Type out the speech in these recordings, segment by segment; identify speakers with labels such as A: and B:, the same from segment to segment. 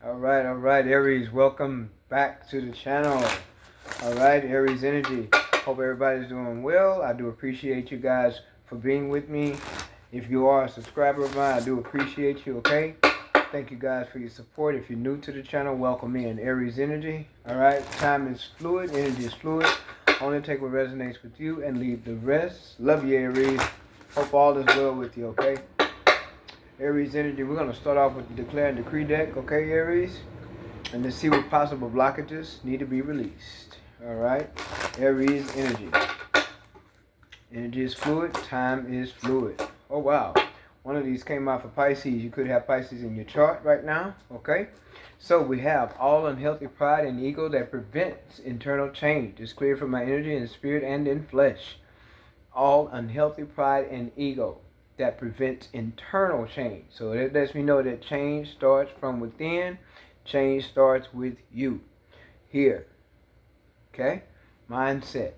A: All right, Aries, welcome back to the channel. All right, Aries energy. Hope everybody's doing well. I do appreciate you guys for being with me. If you are a subscriber of mine, I do appreciate you, okay? Thank you guys for your support. If you're new to the channel, welcome in Aries energy. All right, time is fluid, energy is fluid. Only take what resonates with you and leave the rest. Love you, Aries. Hope all is well with you, okay? Aries energy, we're going to start off with the Declare and Decree deck, okay, Aries? And let's see what possible blockages need to be released. All right, Aries energy. Energy is fluid, time is fluid. Oh, wow. One of these came out for Pisces. You could have Pisces in your chart right now, okay? So we have all unhealthy pride and ego that prevents internal change. It's clear from my energy in spirit and in flesh. All unhealthy pride and ego that prevents internal change. So it lets me know that change starts from within. Change starts with you. Here. Okay? Mindset.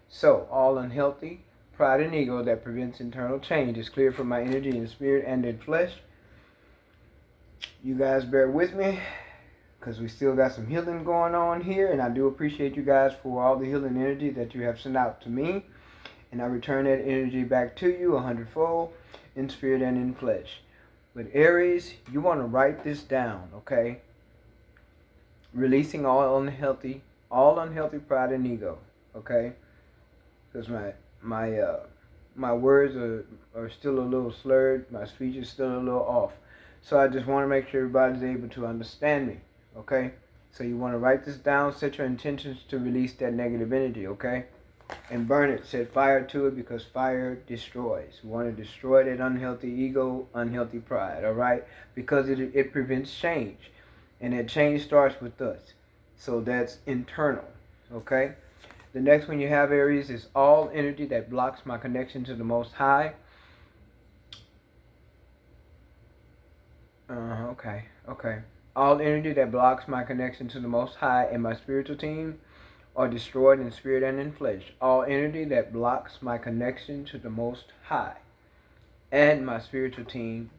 A: So all unhealthy pride and ego that prevents internal change is clear from my energy in spirit and in flesh. You guys bear with me, because we still got some healing going on here, and I do appreciate you guys for all the healing energy that you have sent out to me. And I return that energy back to you 100-fold in spirit and in flesh. But Aries, you want to write this down, okay? Releasing all unhealthy pride and ego, okay? Because my words are still a little slurred. My speech is still a little off. So I just want to make sure everybody's able to understand me, okay? So you want to write this down, set your intentions to release that negative energy, okay? And burn it, set fire to it, because fire destroys. We want to destroy that unhealthy ego, unhealthy pride, all right? Because it prevents change. And that change starts with us. So that's internal, okay? The next one you have, Aries, is all energy that blocks my connection to the Most High. Okay. All energy that blocks my connection to the Most High and my spiritual team are destroyed in spirit and in flesh. All energy that blocks my connection to the Most High and my spiritual team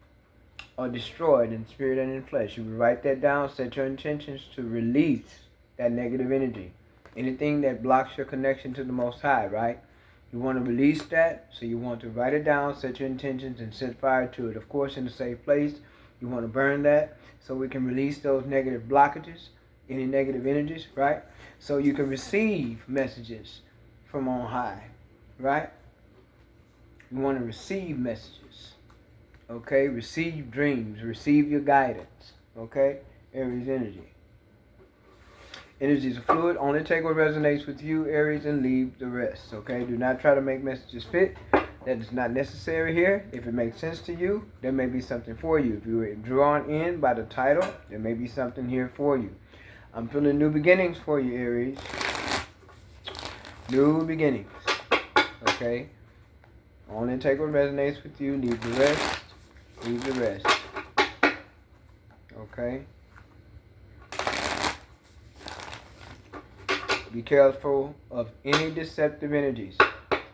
A: are destroyed in spirit and in flesh. You will write that down, set your intentions to release that negative energy. Anything that blocks your connection to the Most High, right? You want to release that, so you want to write it down, set your intentions, and set fire to it. Of course, in a safe place. You want to burn that so we can release those negative blockages, any negative energies, right? So you can receive messages from on high, right? You want to receive messages, okay? Receive dreams, receive your guidance, okay? Aries energy. Energy is a fluid. Only take what resonates with you, Aries, and leave the rest, okay? Do not try to make messages fit. That is not necessary here. If it makes sense to you, there may be something for you. If you were drawn in by the title, there may be something here for you. I'm feeling new beginnings for you, Aries. New beginnings. Okay? Only take what resonates with you. Leave the rest. Leave the rest. Okay? Be careful of any deceptive energies.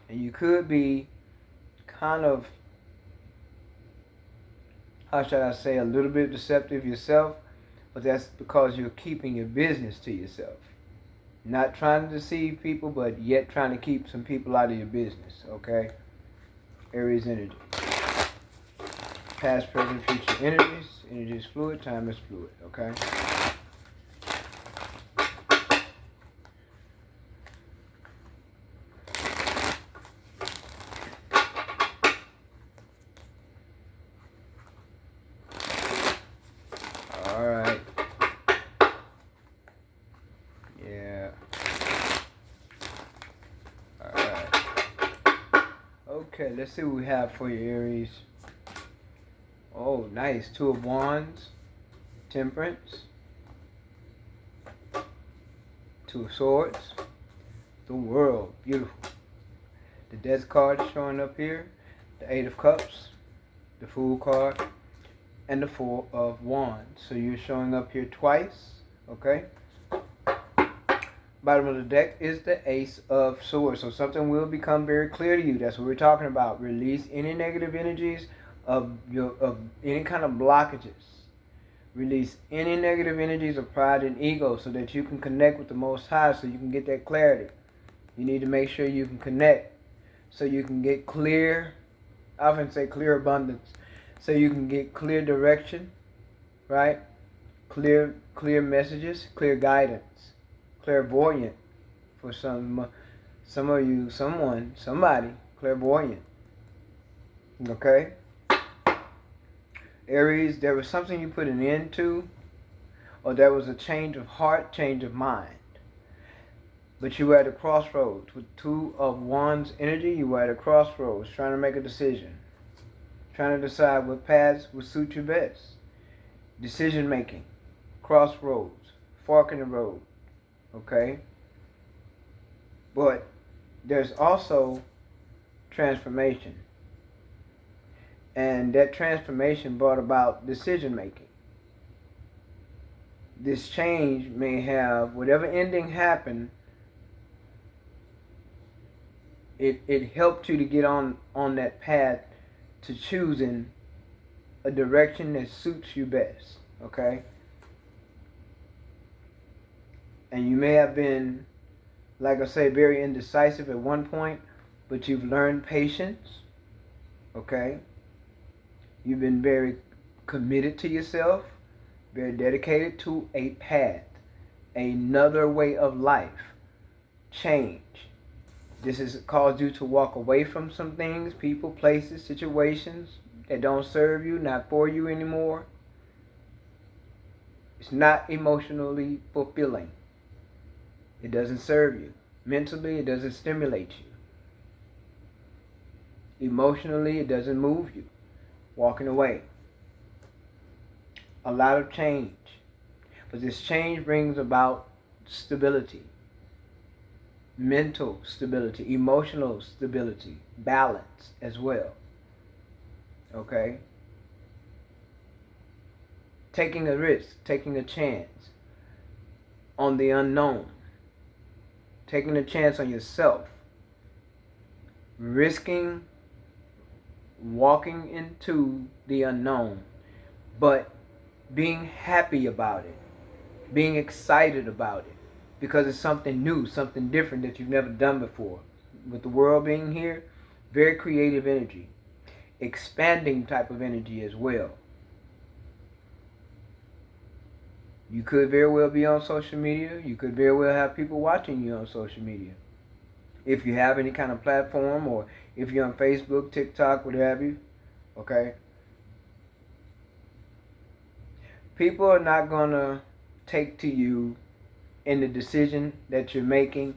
A: And you could be kind of, how should I say, a little bit deceptive yourself, but that's because you're keeping your business to yourself. Not trying to deceive people, but yet trying to keep some people out of your business, okay? Aries energy. Past, present, future energies. Energy is fluid, time is fluid, okay? Alright. Yeah. Alright. Okay, let's see what we have for you, Aries. Oh, nice. Two of Wands. Temperance. Two of Swords. The World. Beautiful. The Death card is showing up here. The Eight of Cups. The Fool card. And the Four of Wands. So you're showing up here twice. Okay. Bottom of the deck is the Ace of Swords. So something will become very clear to you. That's what we're talking about. Release any negative energies of any kind of blockages. Release any negative energies of pride and ego so that you can connect with the Most High, so you can get that clarity. You need to make sure you can connect so you can get clear, I often say clear abundance, so you can get clear direction, right? Clear messages, clear guidance, clairvoyant for some of you, somebody, clairvoyant. Okay? Aries, there was something you put an end to, or there was a change of heart, change of mind. But you were at a crossroads. With Two of Wands energy, you were at a crossroads, trying to make a decision. Trying to decide what paths would suit you best. Decision making. Crossroads. Fork in the road. Okay? But there's also transformation. And that transformation brought about decision making. This change may have, whatever ending happened, it helped you to get on that path to choosing a direction that suits you best. Okay? And you may have been, like I say, very indecisive at one point, but you've learned patience. Okay? You've been very committed to yourself, very dedicated to a path, another way of life, change. This has caused you to walk away from some things, people, places, situations that don't serve you, not for you anymore. It's not emotionally fulfilling. It doesn't serve you. Mentally, it doesn't stimulate you. Emotionally, it doesn't move you. Walking away. A lot of change. But this change brings about stability. Mental stability, emotional stability, balance as well. Okay? Taking a risk, taking a chance on the unknown. Taking a chance on yourself. Risking walking into the unknown, but being happy about it, being excited about it, because it's something new, something different that you've never done before. With the world being here, very creative energy, expanding type of energy as well. You could very well be on social media. You could very well have people watching you on social media. If you have any kind of platform, or if you're on Facebook, TikTok, what have you, okay? People are not going to take to you in the decision that you're making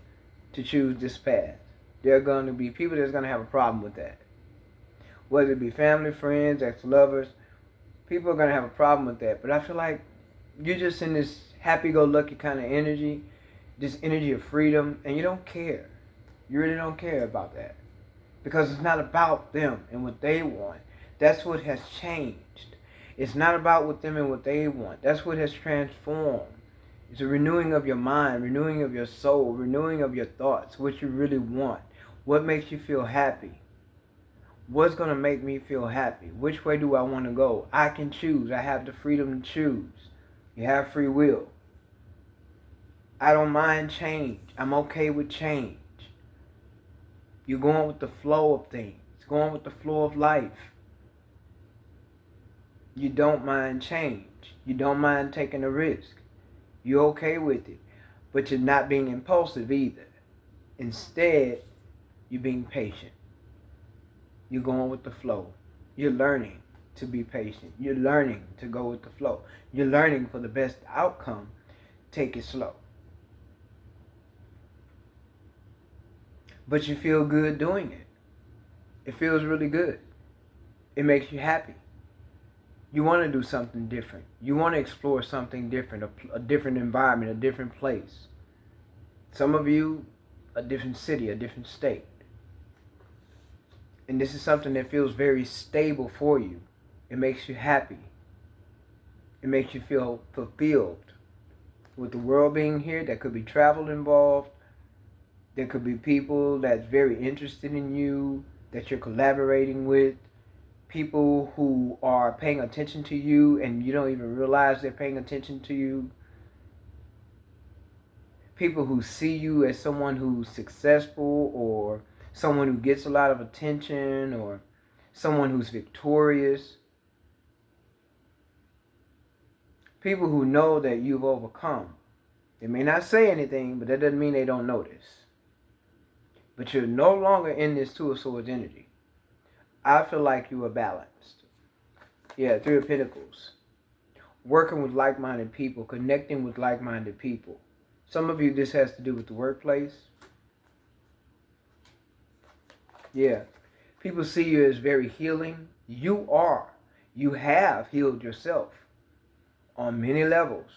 A: to choose this path. There are going to be people that's going to have a problem with that. Whether it be family, friends, ex-lovers, people are going to have a problem with that. But I feel like you're just in this happy-go-lucky kind of energy, this energy of freedom, and you don't care. You really don't care about that. Because it's not about them and what they want. That's what has changed. It's not about what them and what they want. That's what has transformed. It's a renewing of your mind, renewing of your soul, renewing of your thoughts, what you really want. What makes you feel happy? What's going to make me feel happy? Which way do I want to go? I can choose. I have the freedom to choose. You have free will. I don't mind change. I'm okay with change. You're going with the flow of things. Going with the flow of life. You don't mind change. You don't mind taking a risk. You're okay with it. But you're not being impulsive either. Instead, you're being patient. You're going with the flow. You're learning to be patient. You're learning to go with the flow. You're learning for the best outcome. Take it slow. But you feel good doing it. It feels really good. It makes you happy. You want to do something different. You want to explore something different, a different environment, a different place. Some of you, a different city, a different state. And this is something that feels very stable for you. It makes you happy. It makes you feel fulfilled. With the world being here, there could be travel involved. There could be people that's very interested in you, that you're collaborating with. people who are paying attention to you and you don't even realize they're paying attention to you. People who see you as someone who's successful, or someone who gets a lot of attention, or someone who's victorious. People who know that you've overcome. They may not say anything, but that doesn't mean they don't notice. But you're no longer in this Two of Swords energy. I feel like you are balanced. Yeah, Three of Pentacles. Working with like-minded people, connecting with like-minded people. Some of you, this has to do with the workplace. Yeah. People see you as very healing. You are. You have healed yourself on many levels.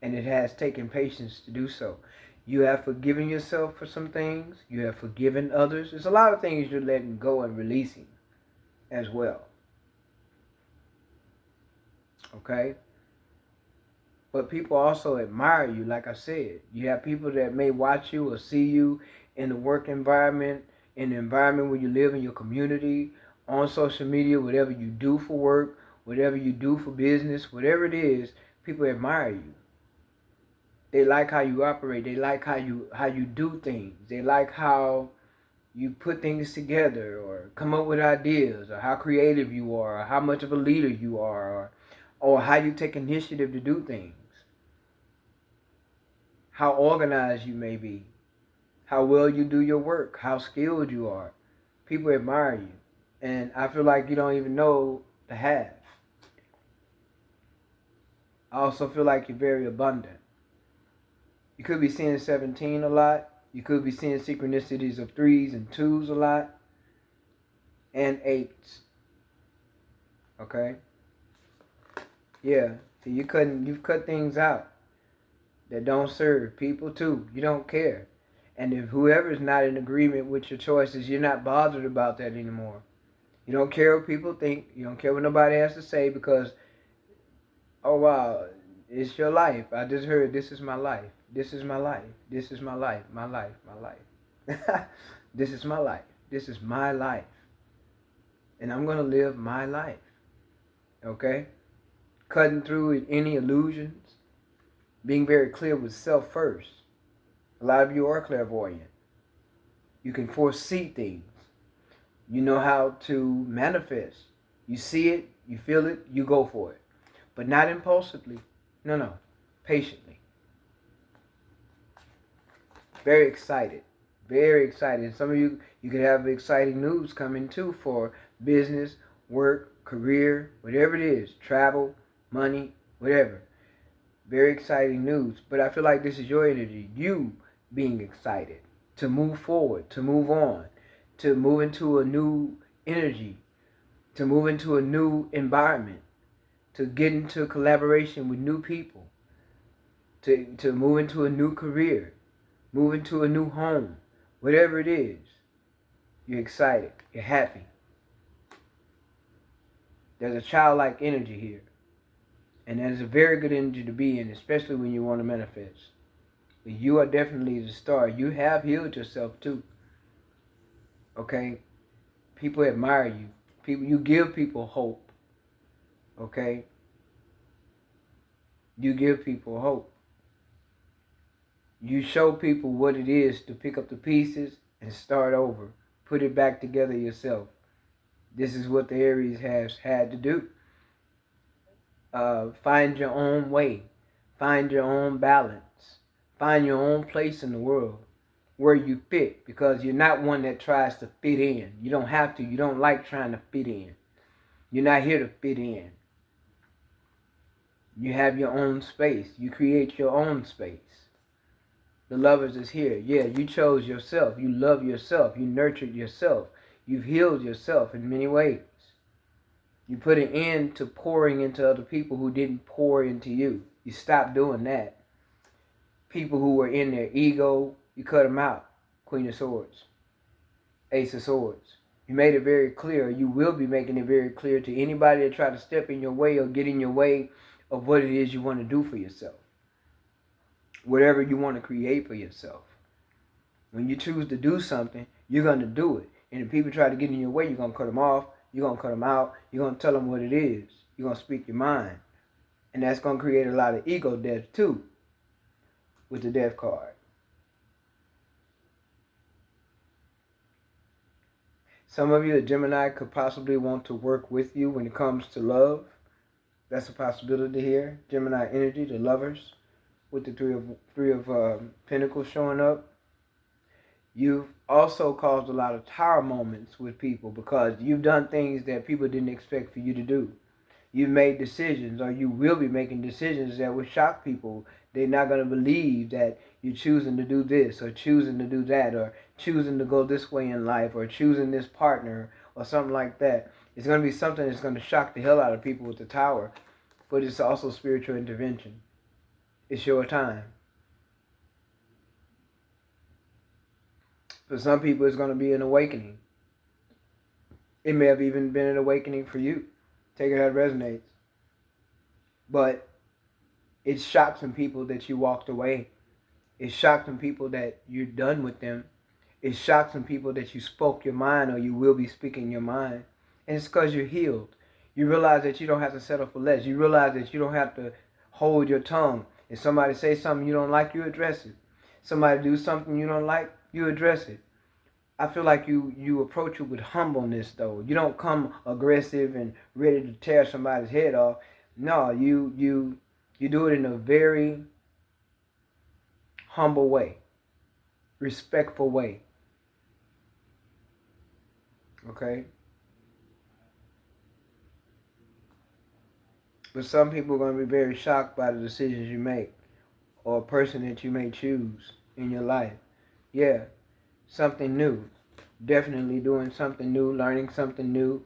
A: And it has taken patience to do so. You have forgiven yourself for some things. You have forgiven others. There's a lot of things you're letting go and releasing as well. Okay? But people also admire you, like I said. You have people that may watch you or see you in the work environment, in the environment where you live in your community, on social media, whatever you do for work, whatever you do for business, whatever it is, people admire you. They like how you operate. They like how you do things. They like how you put things together or come up with ideas, or how creative you are, or how much of a leader you are, or how you take initiative to do things. How organized you may be. How well you do your work. How skilled you are. People admire you. And I feel like you don't even know the half. I also feel like you're very abundant. You could be seeing 17 a lot. You could be seeing synchronicities of 3s and 2s a lot. And 8s. Okay? Yeah. So you've cut things out that don't serve. People too. You don't care. And if whoever's not in agreement with your choices, you're not bothered about that anymore. You don't care what people think. You don't care what nobody has to say, because, oh wow, it's your life. I just heard, this is my life. This is my life. This is my life. My life. My life. This is my life. This is my life. And I'm going to live my life. Okay? Cutting through any illusions. Being very clear with self first. A lot of you are clairvoyant. You can foresee things. You know how to manifest. You see it, you feel it, you go for it. But not impulsively. No. Patiently. Very excited. Very excited. Some of you could have exciting news coming too, for business, work, career, whatever it is. Travel, money, whatever. Very exciting news. But I feel like this is your energy. You being excited to move forward, to move on, to move into a new energy, to move into a new environment, to get into collaboration with new people, to move into a new career, move into a new home, whatever it is. You're excited. You're happy. There's a childlike energy here. And that is a very good energy to be in, especially when you want to manifest. But you are definitely the star. You have healed yourself too. Okay? People admire you. You give people hope. Okay? You give people hope. You show people what it is to pick up the pieces and start over. Put it back together yourself. This is what the Aries has had to do. Find your own way. Find your own balance. Find your own place in the world where you fit, because you're not one that tries to fit in. You don't have to. You don't like trying to fit in. You're not here to fit in. You have your own space. You create your own space. The Lovers is here. Yeah, you chose yourself. You love yourself. You nurtured yourself. You've healed yourself in many ways. You put an end to pouring into other people who didn't pour into you. You stopped doing that. People who were in their ego, you cut them out. Queen of Swords. Ace of Swords. You made it very clear. You will be making it very clear to anybody that try to step in your way or get in your way of what it is you want to do for yourself. Whatever you want to create for yourself. When you choose to do something, you're going to do it. And if people try to get in your way, you're going to cut them off you're going to cut them out. You're going to tell them what it is. You're going to speak your mind. And that's going to create a lot of ego death too with the death card. Some of you, a Gemini, could possibly want to work with you when it comes to love. That's a possibility here. Gemini energy, the lovers, with the three of Pentacles showing up. You've also caused a lot of tower moments with people because you've done things that people didn't expect for you to do. You've made decisions, or you will be making decisions that will shock people. They're not going to believe that you're choosing to do this, or choosing to do that, or choosing to go this way in life, or choosing this partner, or something like that. It's going to be something that's going to shock the hell out of people with the tower. But it's also spiritual intervention. It's your time. For some people, it's going to be an awakening. It may have even been an awakening for you. Take it how it resonates. But it shocked some people that you walked away. It shocked some people that you're done with them. It shocked some people that you spoke your mind, or you will be speaking your mind. And it's because you're healed. You realize that you don't have to settle for less. You realize that you don't have to hold your tongue. If somebody says something you don't like, you address it. Somebody do something you don't like, you address it. I feel like you approach it with humbleness, though. You don't come aggressive and ready to tear somebody's head off. No, you do it in a very humble way, respectful way. Okay? But some people are going to be very shocked by the decisions you make, or a person that you may choose in your life. Yeah, something new. Definitely doing something new, learning something new.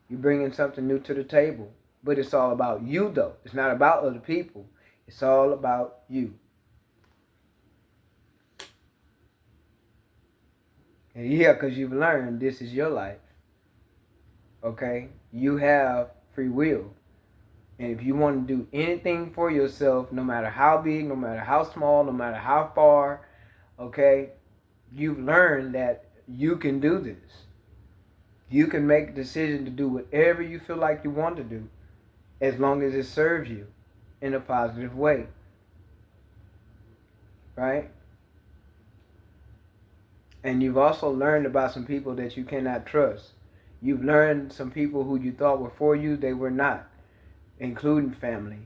A: You're bringing something new to the table. But it's all about you, though. It's not about other people. It's all about you. And yeah, because you've learned this is your life. Okay? You have free will. And if you want to do anything for yourself, no matter how big, no matter how small, no matter how far, okay, you've learned that you can do this. You can make a decision to do whatever you feel like you want to do, as long as it serves you in a positive way. Right? And you've also learned about some people that you cannot trust. You've learned some people who you thought were for you, they were not, including family.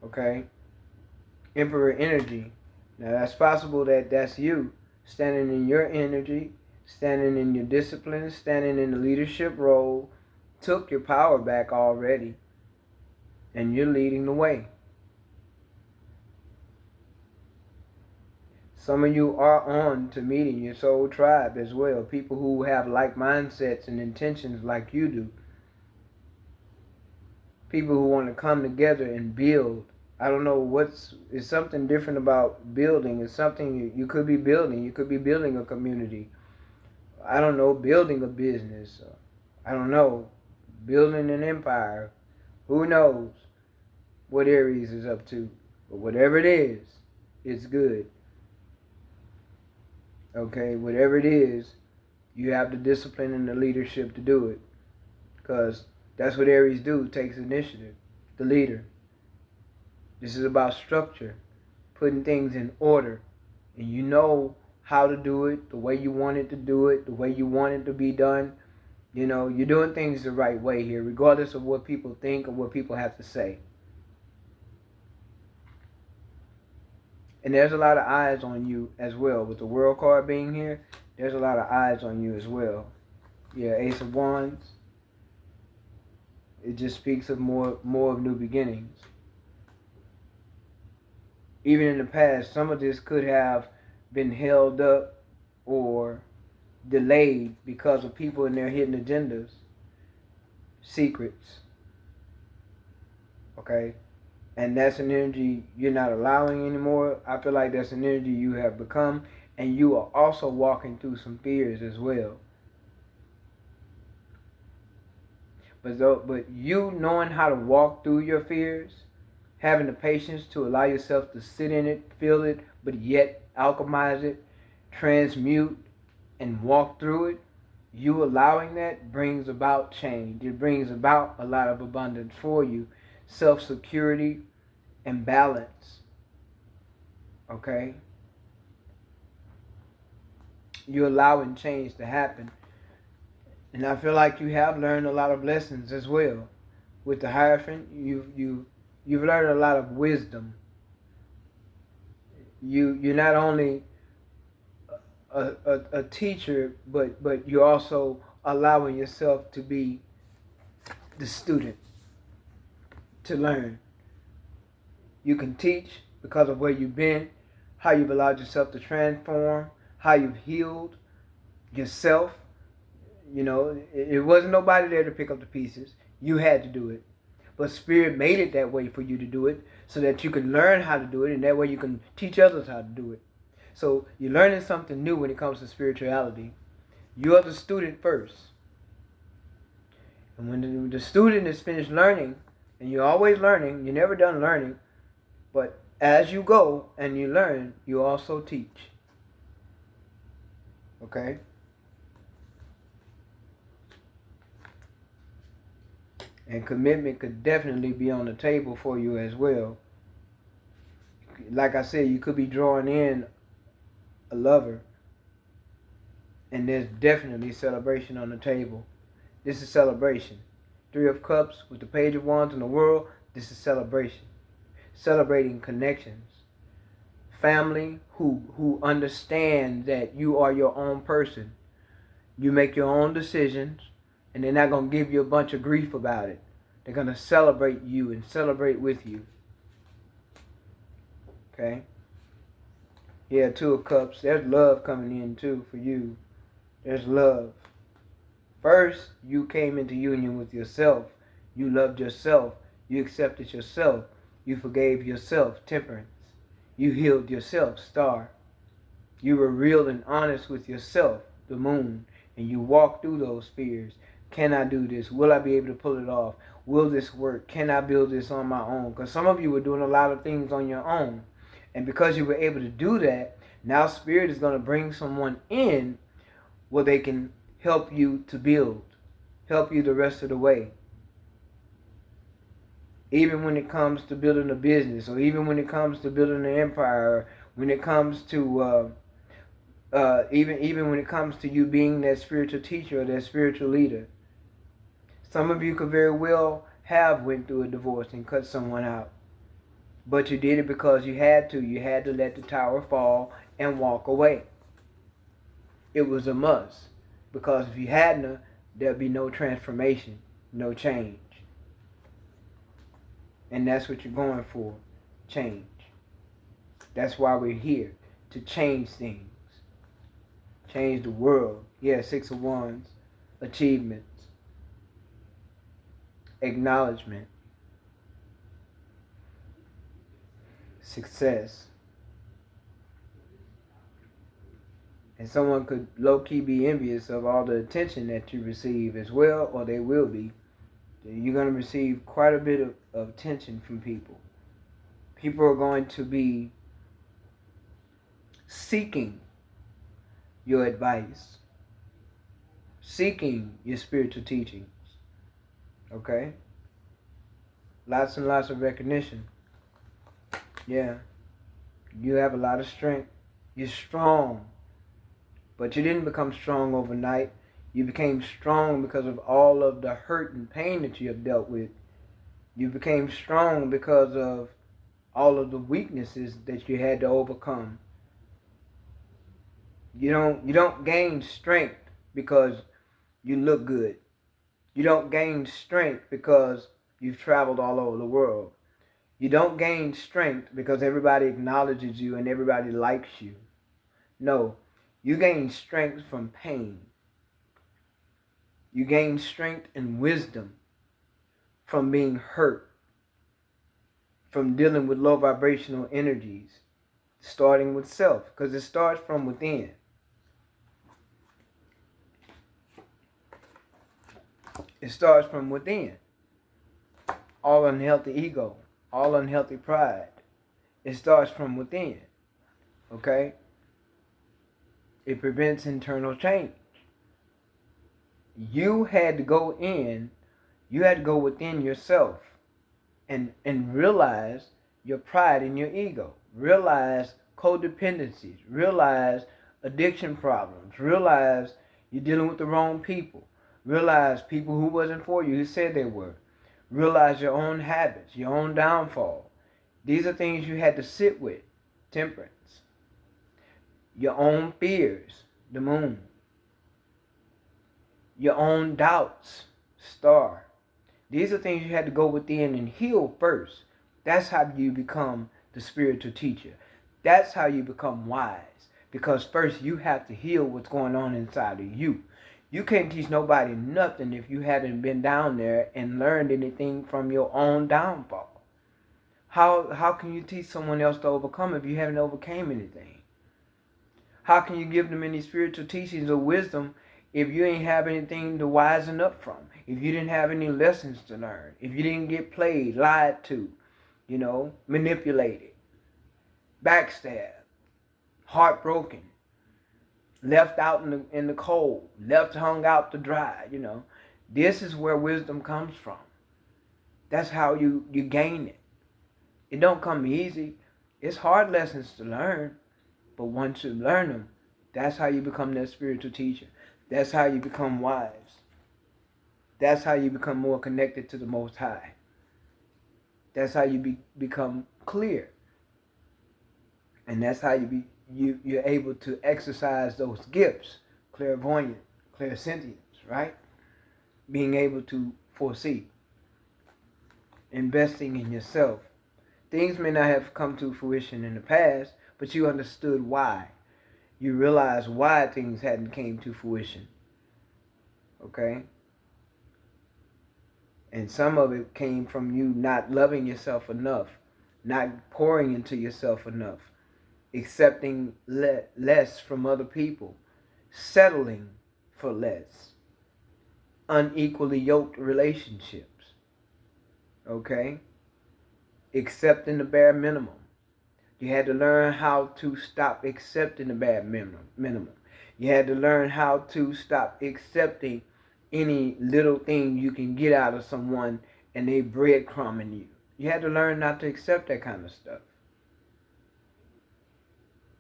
A: Okay? Emperor energy. Now that's possible that that's you, standing in your energy, standing in your discipline, standing in the leadership role, took your power back already, and you're leading the way. Some of you are on to meeting your soul tribe as well, people who have like mindsets and intentions like you do. People who want to come together and build. I don't know it's something different about building. It's something you could be building. You could be building a community. I don't know, building a business. I don't know, building an empire. Who knows what Aries is up to? But whatever it is, it's good. Okay, whatever it is, you have the discipline and the leadership to do it. Because that's what Aries do, takes initiative. The leader. This is about structure, putting things in order. And you know how to do it, the way you want it to do it, the way you want it to be done. You know, you're doing things the right way here, regardless of what people think or what people have to say. And there's a lot of eyes on you as well. With the World card being here, there's a lot of eyes on you as well. Yeah, Ace of Wands. It just speaks of more of new beginnings. Even in the past, some of this could have been held up or delayed because of people and their hidden agendas, secrets. Okay? And that's an energy you're not allowing anymore. I feel like that's an energy you have become. And you are also walking through some fears as well. But you knowing how to walk through your fears, having the patience to allow yourself to sit in it, feel it, but yet alchemize it, transmute, and walk through it, You allowing that brings about change. It brings about a lot of abundance for you, self-security and balance. Okay? You're allowing change to happen. And I feel like you have learned a lot of lessons as well. With the Hierophant, you've learned a lot of wisdom. You're not only a teacher, but you're also allowing yourself to be the student, to learn. You can teach because of where you've been, how you've allowed yourself to transform, how you've healed yourself. You know, it wasn't nobody there to pick up the pieces. You had to do it. But Spirit made it that way for you to do it so that you can learn how to do it, and that way you can teach others how to do it. So you're learning something new when it comes to spirituality. You're the student first. And when the student is finished learning, and you're always learning, you're never done learning, but as you go and you learn, you also teach. Okay? And commitment could definitely be on the table for you as well. Like I said, you could be drawing in a lover, and there's definitely celebration on the table. This is celebration. Three of Cups with the Page of Wands in the world, this is celebration. Celebrating connections. Family who understand that you are your own person. You make your own decisions, and they're not going to give you a bunch of grief about it. They're going to celebrate you and celebrate with you. Okay? Yeah, Two of Cups. There's love coming in too for you. There's love. First, you came into union with yourself. You loved yourself. You accepted yourself. You forgave yourself. Temperance. You healed yourself. Star. You were real and honest with yourself. The Moon. And you walked through those fears. Can I do this? Will I be able to pull it off? Will this work? Can I build this on my own? Because some of you were doing a lot of things on your own. And because you were able to do that, now Spirit is going to bring someone in where they can help you to build. Help you the rest of the way. Even when it comes to building a business, or even when it comes to building an empire, or when it comes to even when it comes to you being that spiritual teacher or that spiritual leader. Some of you could very well have went through a divorce and cut someone out. But you did it because you had to. You had to let the tower fall and walk away. It was a must. Because if you hadn't, there'd be no transformation, no change. And that's what you're going for. Change. That's why we're here. To change things. Change the world. Yeah, Six of Wands. Achievements. Acknowledgement. Success. And someone could low-key be envious of all the attention that you receive as well, or they will be. You're going to receive quite a bit of attention from people. People are going to be seeking your advice, seeking your spiritual teachings. Okay? Lots and lots of recognition. Yeah. You have a lot of strength. You're strong. But you didn't become strong overnight. You became strong because of all of the hurt and pain that you have dealt with. You became strong because of all of the weaknesses that you had to overcome. You don't gain strength because you look good. You don't gain strength because you've traveled all over the world. You don't gain strength because everybody acknowledges you and everybody likes you. No, you gain strength from pain. You gain strength and wisdom from being hurt, from dealing with low vibrational energies, starting with self, because it starts from within. It starts from within. All unhealthy ego, all unhealthy pride. It starts from within. Okay? It prevents internal change. You had to go in, you had to go within yourself and realize your pride and your ego. Realize codependencies. Realize addiction problems. Realize you're dealing with the wrong people. Realize people who wasn't for you, who said they were. Realize your own habits, your own downfall. These are things you had to sit with. Temperance. Your own fears, the moon. Your own doubts, star. These are things you had to go within and heal first. That's how you become the spiritual teacher. That's how you become wise. Because first you have to heal what's going on inside of you. You can't teach nobody nothing if you hadn't been down there and learned anything from your own downfall. How can you teach someone else to overcome if you haven't overcame anything? How can you give them any spiritual teachings or wisdom if you ain't have anything to wisen up from? If you didn't have any lessons to learn? If you didn't get played, lied to, manipulated, backstabbed, heartbroken, left out in the cold, left hung out to dry, This is where wisdom comes from. That's how you gain it. It don't come easy. It's hard lessons to learn. But once you learn them, that's how you become that spiritual teacher. That's how you become wise. That's how you become more connected to the Most High. That's how you become clear. And that's how you're able to exercise those gifts. Clairvoyant, clairsentience, right? Being able to foresee. Investing in yourself. Things may not have come to fruition in the past, but you understood why. You realized why things hadn't came to fruition. Okay? And some of it came from you not loving yourself enough, not pouring into yourself enough, accepting less from other people, settling for less, unequally yoked relationships. Okay? Accepting the bare minimum. You had to learn how to stop accepting the bare minimum. You had to learn how to stop accepting any little thing you can get out of someone and they breadcrumbing you. You had to learn not to accept that kind of stuff.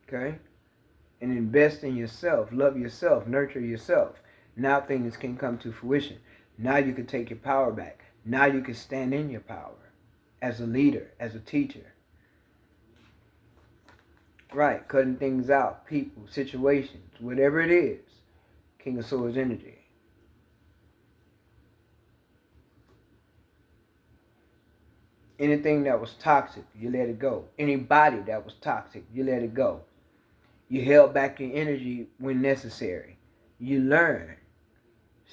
A: Okay? And invest in yourself. Love yourself. Nurture yourself. Now things can come to fruition. Now you can take your power back. Now you can stand in your power. As a leader. As a teacher. Right, cutting things out, people, situations, whatever it is. King of Swords energy. Anything that was toxic, you let it go. Anybody that was toxic, you let it go. You held back your energy when necessary. You learn.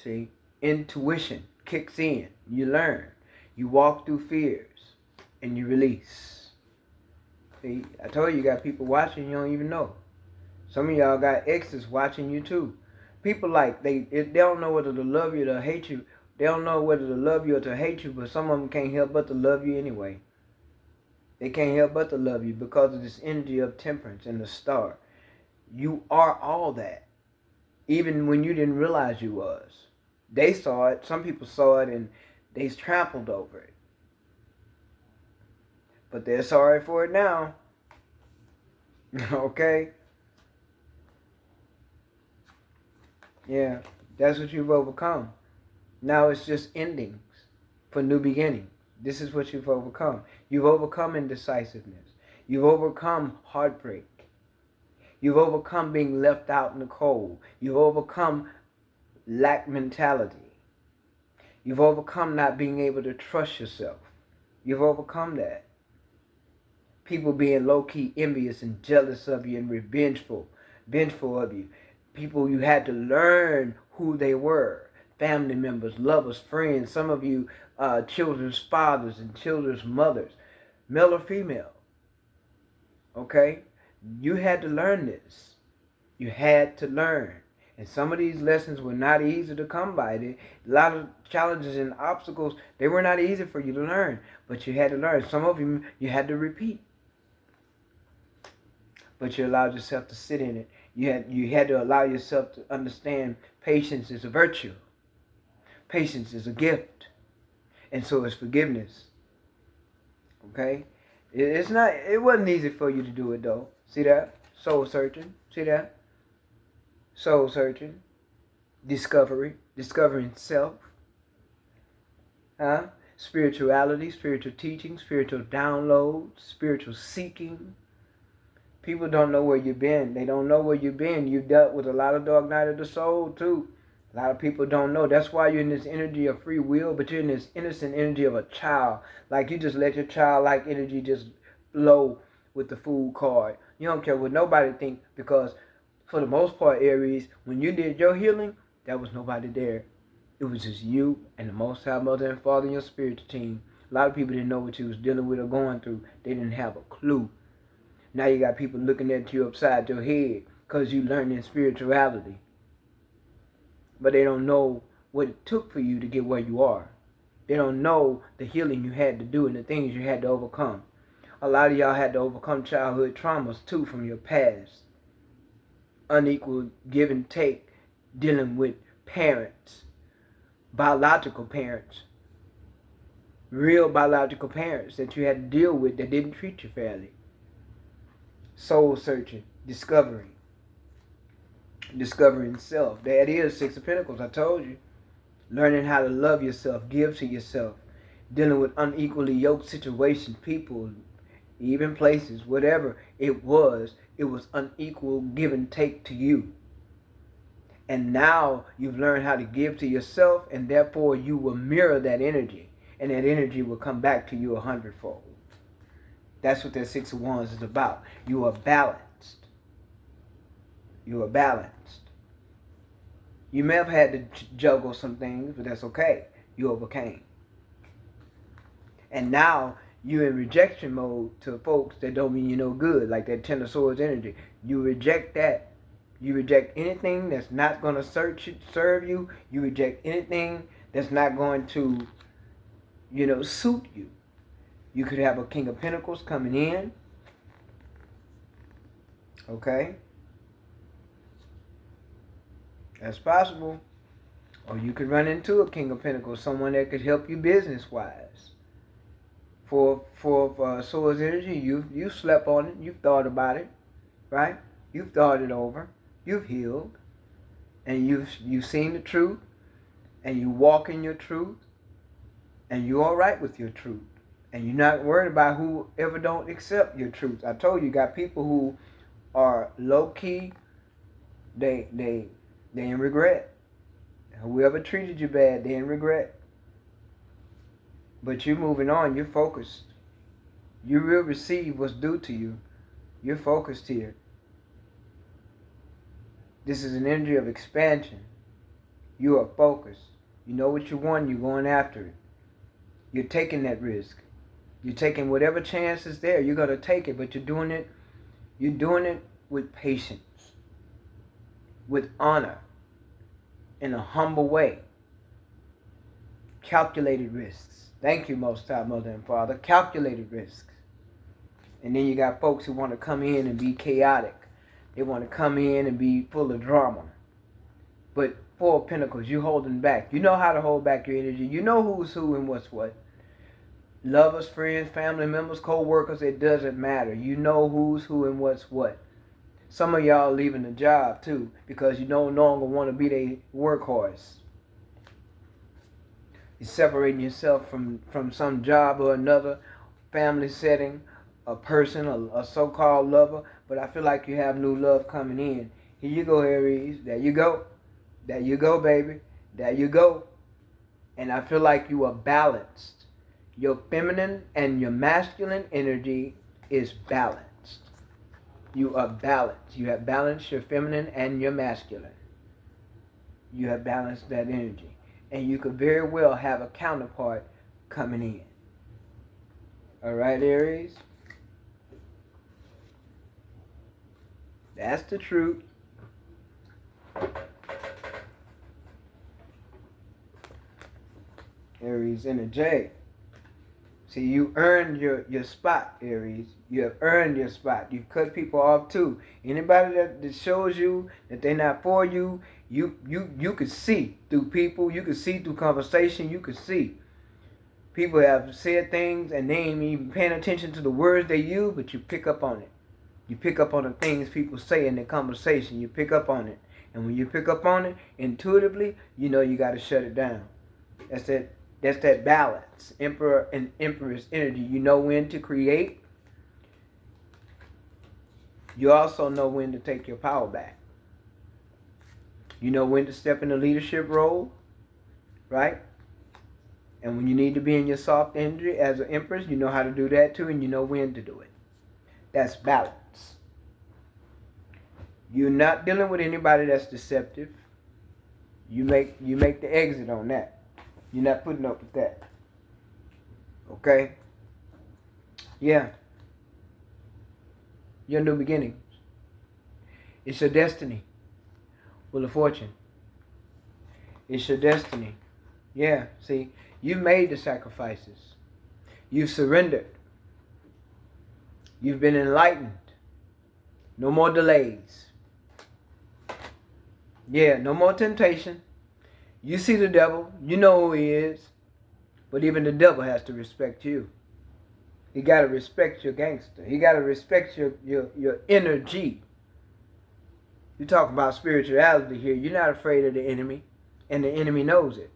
A: See, intuition kicks in. You learn. You walk through fears and you release. See, I told you got people watching you don't even know. Some of y'all got exes watching you too. People they don't know whether to love you or to hate you. They don't know whether to love you or to hate you, but some of them can't help but to love you anyway. They can't help but to love you because of this energy of temperance and the star. You are all that. Even when you didn't realize you was. They saw it. Some people saw it and they trampled over it. But they're sorry for it now. Okay? Yeah, that's what you've overcome. Now it's just endings for new beginnings. This is what you've overcome. You've overcome indecisiveness. You've overcome heartbreak. You've overcome being left out in the cold. You've overcome lack mentality. You've overcome not being able to trust yourself. You've overcome that. People being low-key envious and jealous of you and vengeful of you. People you had to learn who they were. Family members, lovers, friends. Some of you children's fathers and children's mothers. Male or female. Okay? You had to learn this. You had to learn. And some of these lessons were not easy to come by. A lot of challenges and obstacles, they were not easy for you to learn. But you had to learn. Some of them you had to repeat. But you allowed yourself to sit in it. You had to allow yourself to understand patience is a virtue. Patience is a gift, and so is forgiveness. Okay? It's not. It wasn't easy for you to do it though. See that? Soul searching. See that? Soul searching. Discovery. Discovering self. Huh? Spirituality, spiritual teaching, spiritual downloads, spiritual seeking. People don't know where you've been. They don't know where you've been. You've dealt with a lot of dark night of the soul too. A lot of people don't know. That's why you're in this energy of free will, but you're in this innocent energy of a child. Like you just let your childlike energy just flow with the food card. You don't care what nobody think, because for the most part, Aries, when you did your healing, there was nobody there. It was just you and the Most High Mother and Father and your spiritual team. A lot of people didn't know what you was dealing with or going through. They didn't have a clue. Now you got people looking at you upside your head because you learned in spirituality. But they don't know what it took for you to get where you are. They don't know the healing you had to do and the things you had to overcome. A lot of y'all had to overcome childhood traumas too from your past. Unequal give and take, dealing with parents, biological parents, real biological parents that you had to deal with that didn't treat you fairly. Soul searching, discovering self. That is Six of Pentacles, I told you. Learning how to love yourself, give to yourself, dealing with unequally yoked situations, people, even places, whatever it was unequal give and take to you. And now you've learned how to give to yourself, and therefore you will mirror that energy, and that energy will come back to you 100-fold. That's what that Six of Wands is about. You are balanced. You are balanced. You may have had to juggle some things, but that's okay. You overcame. And now you're in rejection mode to folks that don't mean you no good, like that Ten of Swords energy. You reject that. You reject anything that's not going to serve you. You reject anything that's not going to, suit you. You could have a King of Pentacles coming in. Okay? That's possible. Or you could run into a King of Pentacles, someone that could help you business-wise. For Swords energy, you slept on it. You've thought about it. Right? You've thought it over. You've healed. And you've seen the truth. And you walk in your truth. And you're all right with your truth. And you're not worried about whoever don't accept your truth. I told you, got people who are low-key. They in regret. Whoever treated you bad, they in regret. But you're moving on. You're focused. You will receive what's due to you. You're focused here. This is an energy of expansion. You are focused. You know what you want. You're going after it. You're taking that risk. You're taking whatever chance is there. You're going to take it, but you're doing it with patience, with honor, in a humble way. Calculated risks. Thank you, Most High Mother and Father. Calculated risks. And then you got folks who want to come in and be chaotic. They want to come in and be full of drama. But Four of Pentacles, you're holding back. You know how to hold back your energy. You know who's who and what's what. Lovers, friends, family members, co-workers, it doesn't matter. You know who's who and what's what. Some of y'all leaving the job too because you no longer want to be their workhorse. You're separating yourself from some job or another, family setting, a person, a so-called lover. But I feel like you have new love coming in. Here you go, Aries. There you go. There you go, baby. There you go. And I feel like you are balanced. Your feminine and your masculine energy is balanced. You are balanced. You have balanced your feminine and your masculine. You have balanced that energy. And you could very well have a counterpart coming in. All right, Aries? That's the truth. Aries energy. See, you earned your spot, Aries. You have earned your spot. You've cut people off too. Anybody that shows you that they're not for you, You could see through people. You could see through conversation. You could see. People have said things and they ain't even paying attention to the words they use, but you pick up on it. You pick up on the things people say in the conversation. You pick up on it. And when you pick up on it, intuitively, you know you got to shut it down. That's that balance. Emperor and Empress energy. You know when to create. You also know when to take your power back. You know when to step in the leadership role, right? And when you need to be in your soft energy as an Empress, you know how to do that too, and you know when to do it. That's balance. You're not dealing with anybody that's deceptive. You make the exit on that. You're not putting up with that. Okay? Yeah. Your new beginnings. It's your destiny. Wheel of Fortune. It's your destiny. Yeah, see, you've made the sacrifices. You've surrendered. You've been enlightened. No more delays. Yeah, no more temptation. You see the devil. You know who he is. But even the devil has to respect you. He got to respect your gangster. He got to respect your energy. You talk about spirituality here. You're not afraid of the enemy. And the enemy knows it.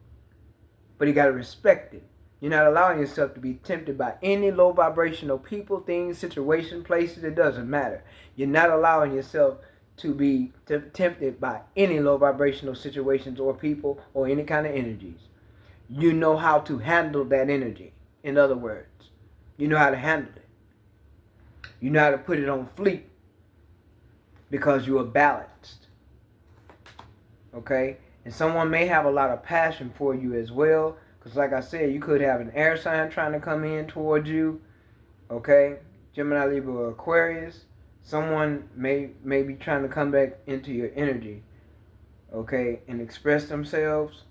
A: But you got to respect it. You're not allowing yourself to be tempted by any low vibrational people, things, situations, places. It doesn't matter. You're not allowing yourself to be tempted by any low vibrational situations or people or any kind of energies. You know how to handle that energy. In other words, you know how to handle it. You know how to put it on fleek because you are balanced. Okay? And someone may have a lot of passion for you as well. Because like I said, you could have an air sign trying to come in towards you. Okay? Gemini, Libra, Aquarius. Someone may be trying to come back into your energy. Okay? And express themselves.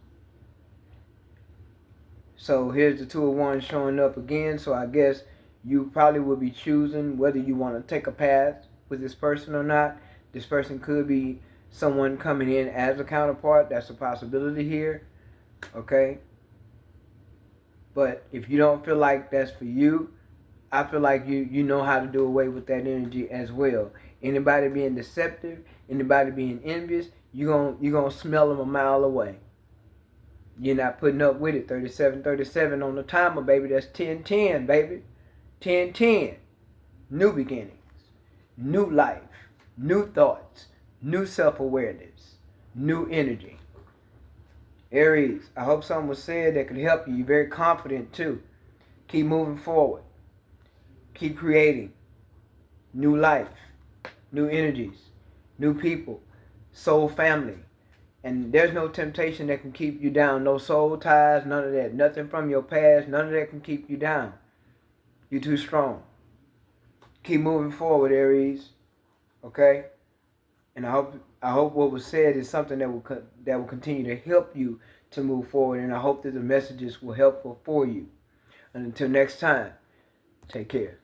A: So here's the Two of Wands showing up again. So I guess you probably will be choosing whether you want to take a path with this person or not. This person could be someone coming in as a counterpart. That's a possibility here. Okay? But if you don't feel like that's for you, I feel like you know how to do away with that energy as well. Anybody being deceptive, anybody being envious, you're gonna smell them a mile away. You're not putting up with it. 37 on the timer, baby. That's 10-10, baby. 10-10. New beginnings. New life. New thoughts. New self-awareness. New energy. Aries, I hope something was said that could help you. You're very confident too. Keep moving forward. Keep creating. New life. New energies. New people. Soul family. And there's no temptation that can keep you down. No soul ties, none of that. Nothing from your past, none of that can keep you down. You're too strong. Keep moving forward, Aries. Okay? And I hope what was said is something that will continue to help you to move forward. And I hope that the messages were helpful for you. And until next time, take care.